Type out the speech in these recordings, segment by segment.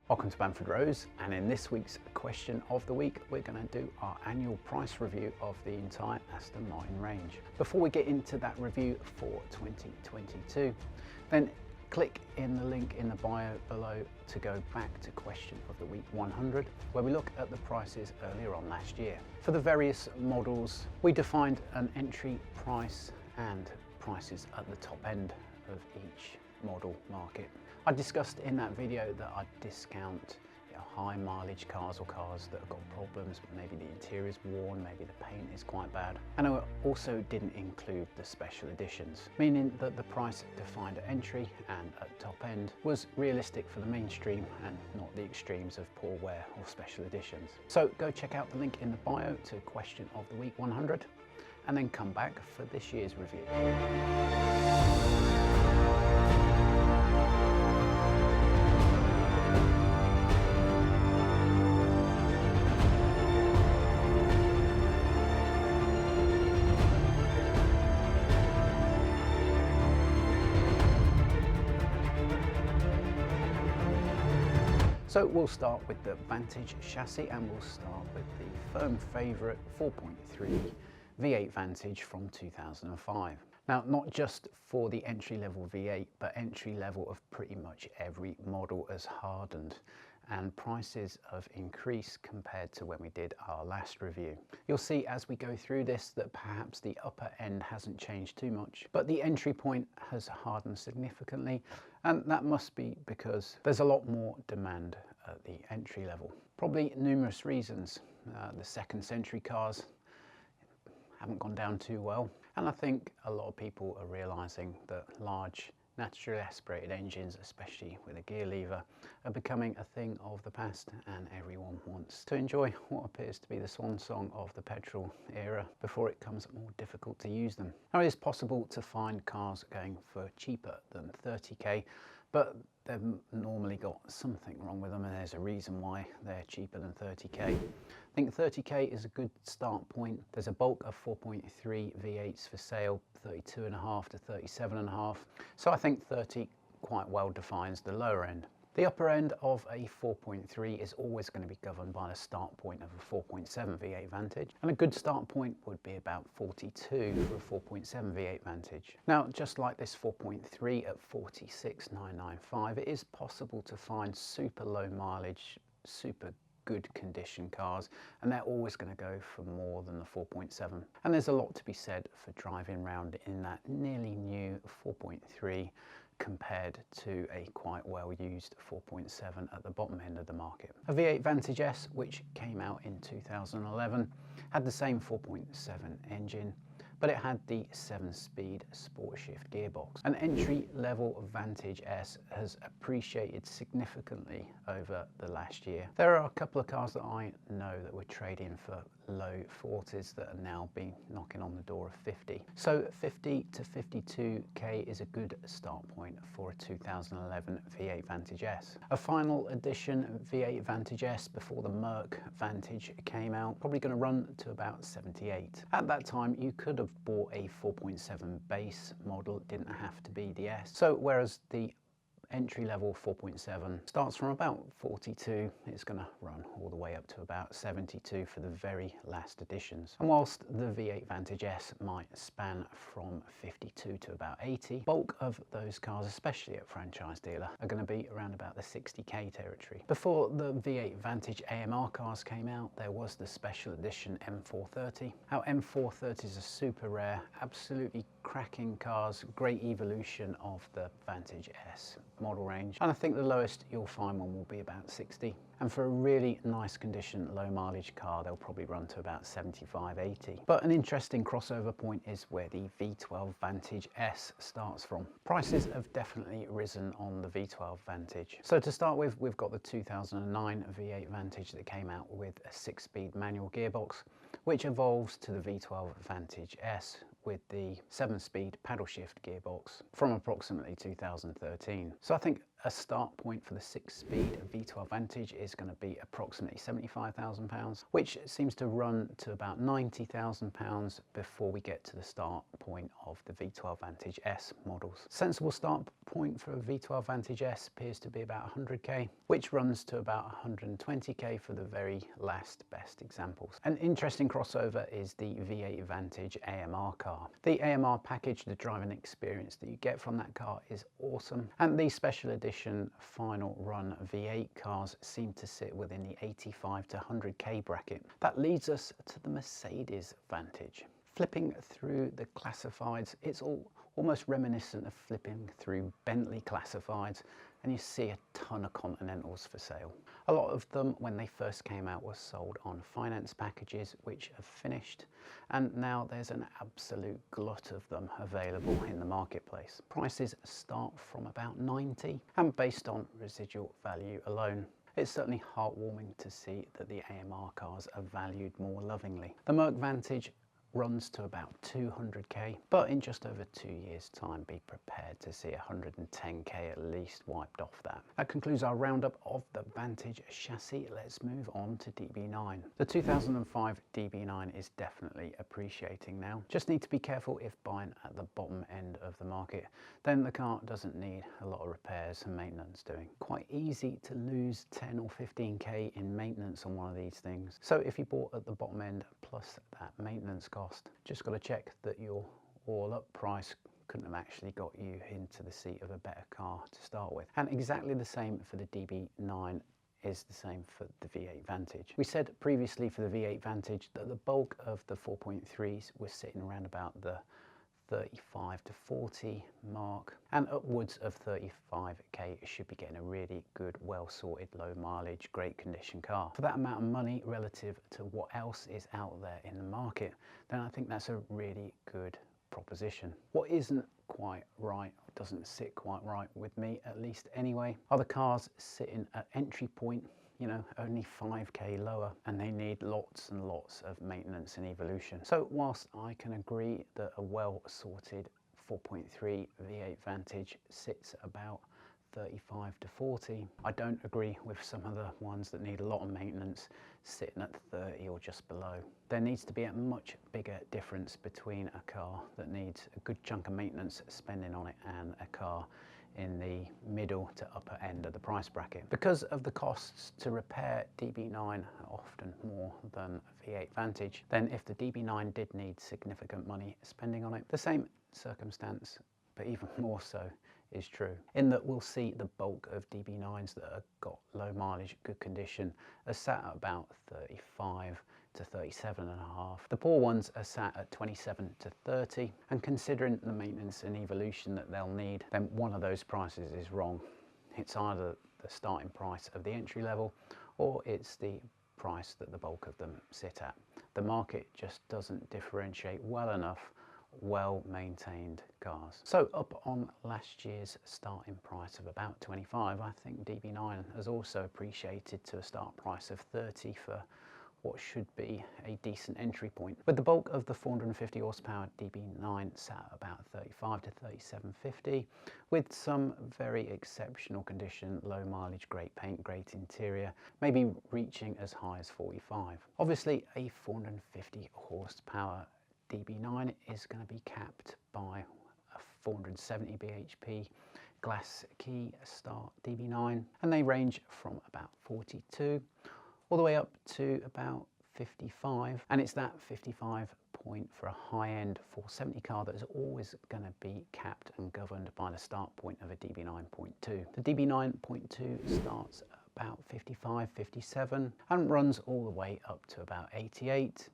Welcome to Bamfordrose, and in this week's question of the week we're going to do our annual price review of the entire Aston Martin range. Before we get into that review for 2022, then click in the link in the bio below to go back to question of the week 100, where we look at the prices earlier on last year. For the various models, we defined an entry price and prices at the top end of each model market. I discussed in that video that I'd discount high mileage cars or cars that have got problems, maybe the interior's worn, maybe the paint is quite bad. And I also didn't include the special editions, meaning that the price defined at entry and at top end was realistic for the mainstream and not the extremes of poor wear or special editions. So go check out the link in the bio to question of the week 100 and then come back for this year's review. So we'll start with the Vantage chassis, and we'll start with the firm favourite 4.3 V8 Vantage from 2005. Now, not just for the entry-level V8, but entry-level of pretty much every model has hardened, and prices have increased compared to when we did our last review. You'll see as we go through this that perhaps the upper end hasn't changed too much, but the entry point has hardened significantly, and that must be because there's a lot more demand at the entry level. Probably numerous reasons. The second century cars haven't gone down too well, and I think a lot of people are realizing that large naturally aspirated engines, especially with a gear lever, are becoming a thing of the past, and everyone wants to enjoy what appears to be the swan song of the petrol era before it becomes more difficult to use them. Now, it is possible to find cars going for cheaper than 30k, but they've normally got something wrong with them, and there's a reason why they're cheaper than 30k. I think 30k is a good start point. There's a bulk of 4.3 V8s for sale, 32.5 to 37.5. So I think 30 quite well defines the lower end. The upper end of a 4.3 is always going to be governed by the start point of a 4.7 V8 Vantage, and a good start point would be about 42 for a 4.7 V8 Vantage. Now, just like this 4.3 at 46,995, it is possible to find super low mileage, super good condition cars, and they're always going to go for more than the 4.7. And there's a lot to be said for driving around in that nearly new 4.3 compared to a quite well used 4.7 at the bottom end of the market. A V8 Vantage S, which came out in 2011, had the same 4.7 engine, but it had the 7-speed sport shift gearbox. An entry-level Vantage S has appreciated significantly over the last year. There are a couple of cars that I know that were trading for low 40s that are now being knocking on the door of 50. So 50 to 52k is a good start point for a 2011 V8 Vantage S. A final edition V8 Vantage S before the Merc Vantage came out, probably going to run to about 78. At that time, you could have bought a 4.7 base model, it didn't have to be the S. So whereas the entry-level 4.7 starts from about 42, it's going to run all the way up to about 72 for the very last editions. And whilst the V8 Vantage S might span from 52 to about 80, bulk of those cars, especially at franchise dealer, are going to be around about the 60k territory. Before the V8 Vantage AMR cars came out, there was the special edition M430. Our M430s are super rare, absolutely cracking cars, great evolution of the Vantage S model range, and I think the lowest you'll find one will be about 60. And for a really nice condition, low mileage car, they'll probably run to about 75, 80. But an interesting crossover point is where the V12 Vantage S starts from. Prices have definitely risen on the V12 Vantage. So to start with, we've got the 2009 V8 Vantage that came out with a 6-speed manual gearbox, which evolves to the V12 Vantage S with the 7-speed paddle shift gearbox from approximately 2013. So I think a start point for the 6-speed V12 Vantage is going to be approximately £75,000, which seems to run to about £90,000 before we get to the start point of the V12 Vantage S models. Sensible start point for a V12 Vantage S appears to be about 100k, which runs to about 120k for the very last best examples. An interesting crossover is the V8 Vantage AMR car. The AMR package, the driving experience that you get from that car is awesome, and the special edition final run V8 cars seem to sit within the 85 to 100k bracket. That leads us to the Mercedes Vantage. Flipping through the classifieds, it's almost reminiscent of flipping through Bentley classifieds, and you see a ton of Continentals for sale. A lot of them, when they first came out, were sold on finance packages which have finished, and now there's an absolute glut of them available in the marketplace. Prices start from about 90, and based on residual value alone. It's certainly heartwarming to see that the AMR cars are valued more lovingly. The Merc Vantage runs to about 200k, but in just over 2 years' time be prepared to see 110k at least wiped off that. That concludes our roundup of the Vantage chassis. Let's move on to DB9. The 2005 DB9 is definitely appreciating now. Just need to be careful if buying at the bottom end of the market, then the car doesn't need a lot of repairs and maintenance doing. Quite easy to lose 10 or 15k in maintenance on one of these things. So if you bought at the bottom end plus that maintenance cost, just got to check that your all-up price couldn't have actually got you into the seat of a better car to start with. And exactly the same for the DB9 is the same for the V8 Vantage. We said previously for the V8 Vantage that the bulk of the 4.3s was sitting around about the 35 to 40 mark, and upwards of 35k should be getting a really good, well sorted, low mileage, great condition car. For that amount of money relative to what else is out there in the market, then I think that's a really good proposition. What isn't quite right, doesn't sit quite right with me at least anyway, are the cars sitting at entry point, you know, only 5k lower, and they need lots and lots of maintenance and evolution. So whilst I can agree that a well sorted 4.3 V8 Vantage sits about 35 to 40, I don't agree with some of the ones that need a lot of maintenance sitting at 30 or just below. There needs to be a much bigger difference between a car that needs a good chunk of maintenance spending on it and a car in the middle to upper end of the price bracket. Because of the costs to repair DB9 are often more than a V8 Vantage, then if the DB9 did need significant money spending on it, the same circumstance, but even more so, is true, in that we'll see the bulk of DB9s that have got low mileage, good condition, are sat at about 35 to 37.5. The poor ones are sat at 27 to 30, and considering the maintenance and evolution that they'll need, then one of those prices is wrong. It's either the starting price of the entry level, or it's the price that the bulk of them sit at. The market just doesn't differentiate well enough well-maintained cars. So up on last year's starting price of about 25, I think DB9 has also appreciated to a start price of 30 for what should be a decent entry point. With the bulk of the 450 horsepower DB9 sat at about 35 to 37.50, with some very exceptional condition, low mileage, great paint, great interior, maybe reaching as high as 45. Obviously a 450 horsepower DB9 is going to be capped by a 470 bhp glass key start DB9, and they range from about 42 all the way up to about 55, and it's that 55 point for a high-end 470 car that is always going to be capped and governed by the start point of a DB9.2. The DB9.2 starts at about 55, 57 and runs all the way up to about 88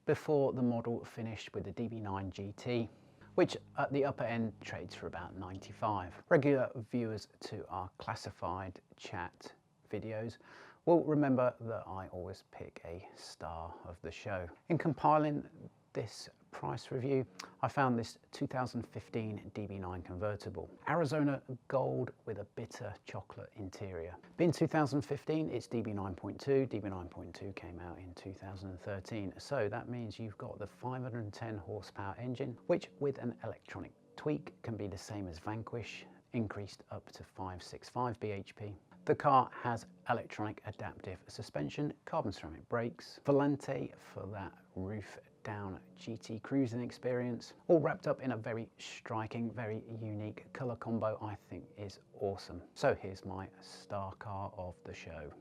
before the model finished with the DB9 GT, which at the upper end trades for about 95. Regular viewers to our classified chat videos will remember that I always pick a star of the show. In compiling this price review, I found this 2015 DB9 convertible. Arizona gold with a bitter chocolate interior. Being 2015, it's DB9.2. DB9.2 came out in 2013. So that means you've got the 510 horsepower engine, which with an electronic tweak can be the same as Vanquish increased up to 565 bhp. The car has electronic adaptive suspension, carbon ceramic brakes, Volante for that roof down GT cruising experience, all wrapped up in a very striking, very unique colour combo I think is awesome. So here's my star car of the show.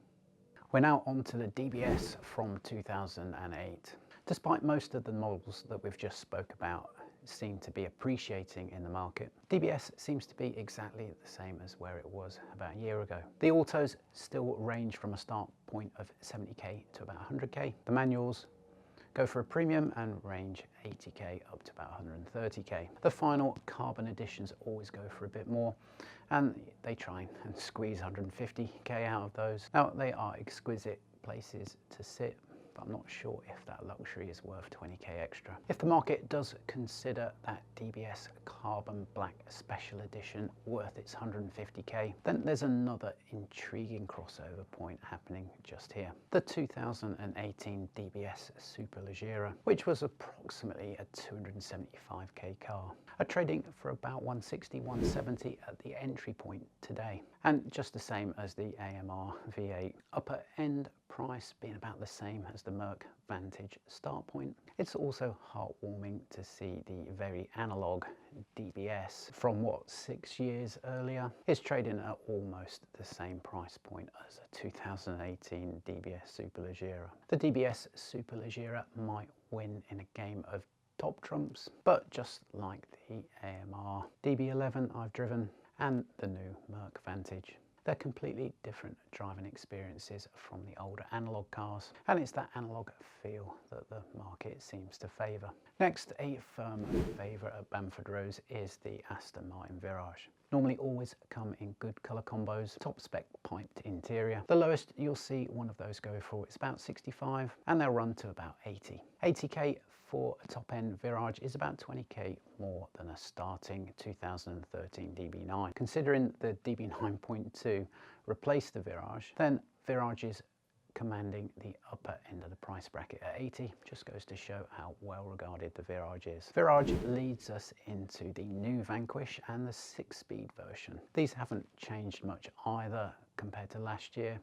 We're now on to the DBS from 2008. Despite most of the models that we've just spoke about seem to be appreciating in the market, DBS seems to be exactly the same as where it was about a year ago. The autos still range from a start point of 70k to about 100k. The manuals go for a premium and range 80k up to about 130k. The final carbon editions always go for a bit more, and they try and squeeze 150k out of those. Now, they are exquisite places to sit, but I'm not sure if that luxury is worth 20k extra. If the market does consider that DBS Carbon Black Special Edition worth its 150k, then there's another intriguing crossover point happening just here. The 2018 DBS Superleggera, which was approximately a 275k car, are trading for about 160, 170 at the entry point today. And just the same as the AMR V8, upper end price being about the same as the Merc Vantage start point. It's also heartwarming to see the very analog DBS from 6 years earlier is trading at almost the same price point as a 2018 DBS Superleggera. The DBS Superleggera might win in a game of top trumps, but just like the AMR DB11 I've driven and the new Merc Vantage, they're completely different driving experiences from the older analog cars, and it's that analog feel that the market seems to favour. Next, a firm favourite at Bamfordrose is the Aston Martin Virage. Normally always come in good colour combos, top spec piped interior. The lowest you'll see one of those go for is about 65, and they'll run to about 80. 80k for a top end Virage is about 20k more than a starting 2013 DB9. Considering the DB9.2 replaced the Virage, then Virage is commanding the upper end of the price bracket at 80. Just goes to show how well regarded the Virage is. Virage leads us into the new Vanquish and the 6-speed version. These haven't changed much either compared to last year.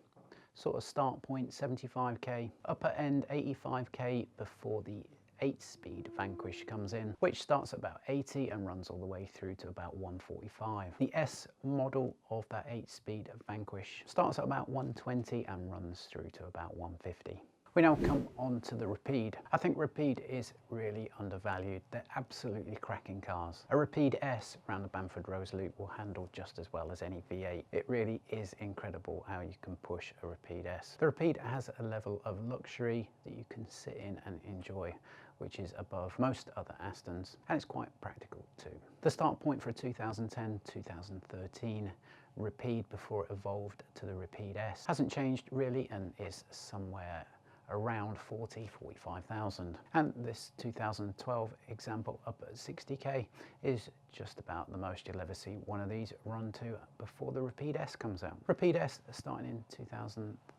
Sort of start point 75k, upper end 85k before the 8-speed Vanquish comes in, which starts at about 80 and runs all the way through to about 145. The S model of that 8-speed Vanquish starts at about 120 and runs through to about 150. We now come on to the Rapide. I think Rapide is really undervalued. They're absolutely cracking cars. A Rapide S around the Bamfordrose loop will handle just as well as any V8. It really is incredible how you can push a Rapide S. The Rapide has a level of luxury that you can sit in and enjoy, which is above most other Astons, and it's quite practical too. The start point for a 2010-2013 Rapide before it evolved to the Rapide S hasn't changed really and is somewhere around 45,000. And this 2012 example up at 60k is just about the most you'll ever see one of these run to before the Rapide S comes out. Rapide S starting in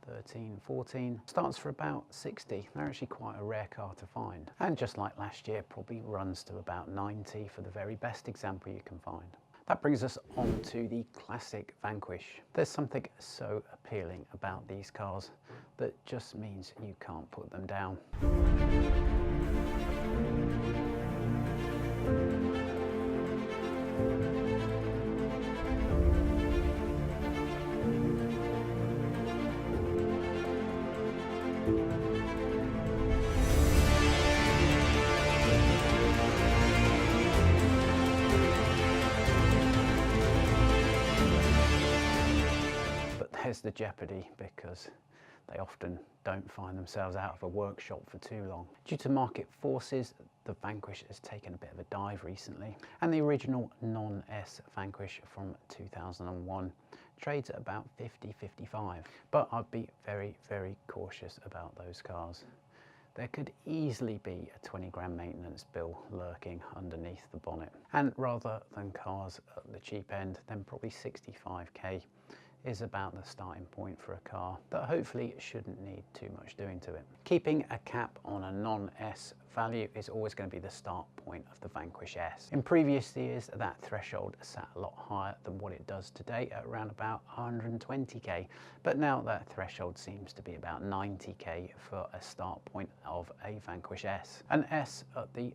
2013-14 starts for about 60. They're actually quite a rare car to find. And just like last year, probably runs to about 90 for the very best example you can find. That brings us on to the classic Vanquish. There's something so appealing about these cars that just means you can't put them down. There's the jeopardy because they often don't find themselves out of a workshop for too long. Due to market forces, the Vanquish has taken a bit of a dive recently, and the original non-S Vanquish from 2001 trades at about 50-55. But I'd be very, very cautious about those cars. There could easily be a 20 grand maintenance bill lurking underneath the bonnet. And rather than cars at the cheap end, then probably 65k is about the starting point for a car that hopefully shouldn't need too much doing to it. Keeping a cap on a non-S value is always going to be the start point of the Vanquish S. In previous years, that threshold sat a lot higher than what it does today at around about 120k, but now that threshold seems to be about 90k for a start point of a Vanquish S. An S at the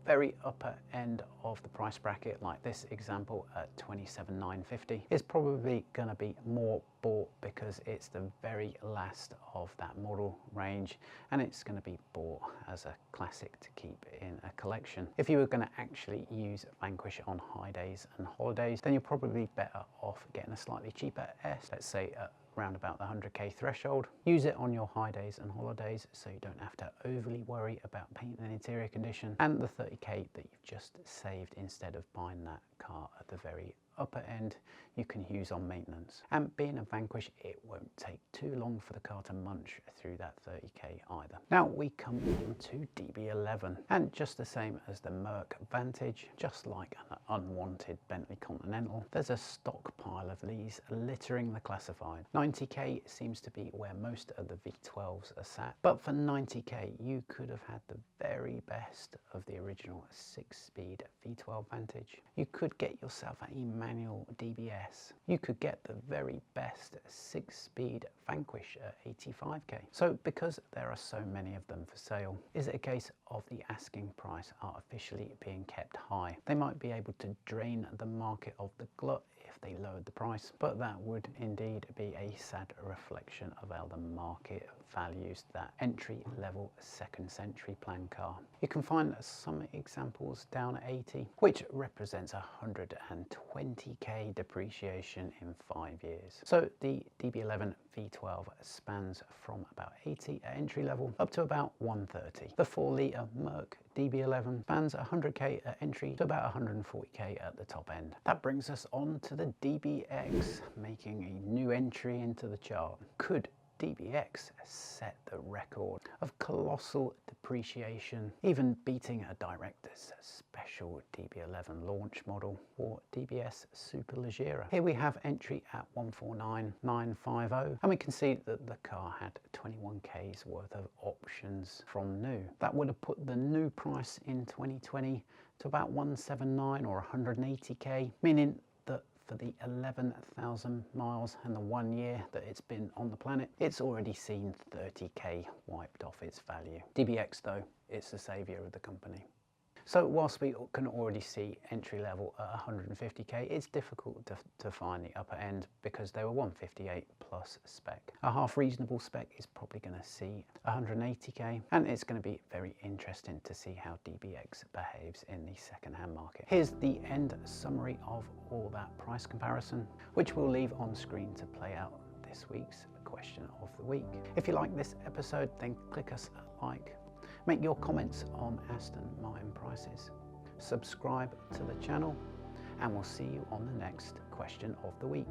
very upper end of the price bracket, like this example at 27,950, is probably going to be more bought because it's the very last of that model range, and it's going to be bought as a classic to keep in a collection. If you were going to actually use Vanquish on high days and holidays, then you're probably better off getting a slightly cheaper S, let's say at around about the 100k threshold. Use it on your high days and holidays so you don't have to overly worry about paint and interior condition, and the 30k that you've just saved instead of buying that car at the very upper end you can use on maintenance. And being a Vanquish, it won't take too long for the car to munch through that 30k either. Now we come on to DB11, and just the same as the Merc Vantage, just like an unwanted Bentley Continental, there's a stockpile of these littering the classified. 90k seems to be where most of the V12s are sat, but for 90k you could have had the very best of the original 6-speed V12 Vantage. You could get yourself a manual DBS. You could get the very best 6-speed Vanquish at 85k. So because there are so many of them for sale, is it a case of the asking price artificially being kept high? They might be able to drain the market of the glut if they lowered the price, but that would indeed be a sad reflection of how the market values that entry-level second century plan car. You can find some examples down at 80, which represents 120k depreciation in 5 years. So the DB11 V12 spans from about 80 at entry level up to about 130. The 4-litre Merc DB11 spans 100k at entry to about 140k at the top end. That brings us on to the DBX, making a new entry into the chart. Could DBX set the record of colossal depreciation, even beating a director's special DB11 launch model or DBS Superleggera. Here we have entry at 149,950, and we can see that the car had 21k's worth of options from new. That would have put the new price in 2020 to about 179 or 180k, meaning that for the 11,000 miles and the 1 year that it's been on the planet, it's already seen 30k wiped off its value. DBX though, it's the saviour of the company. So whilst we can already see entry level at 150k, it's difficult to find the upper end because they were 158 plus spec. A half reasonable spec is probably going to see 180k, and it's going to be very interesting to see how DBX behaves in the second-hand market. Here's the end summary of all that price comparison, which we'll leave on screen to play out this week's question of the week. If you like this episode, then click us a like. Make your comments on Aston Martin prices. Subscribe to the channel, and we'll see you on the next question of the week.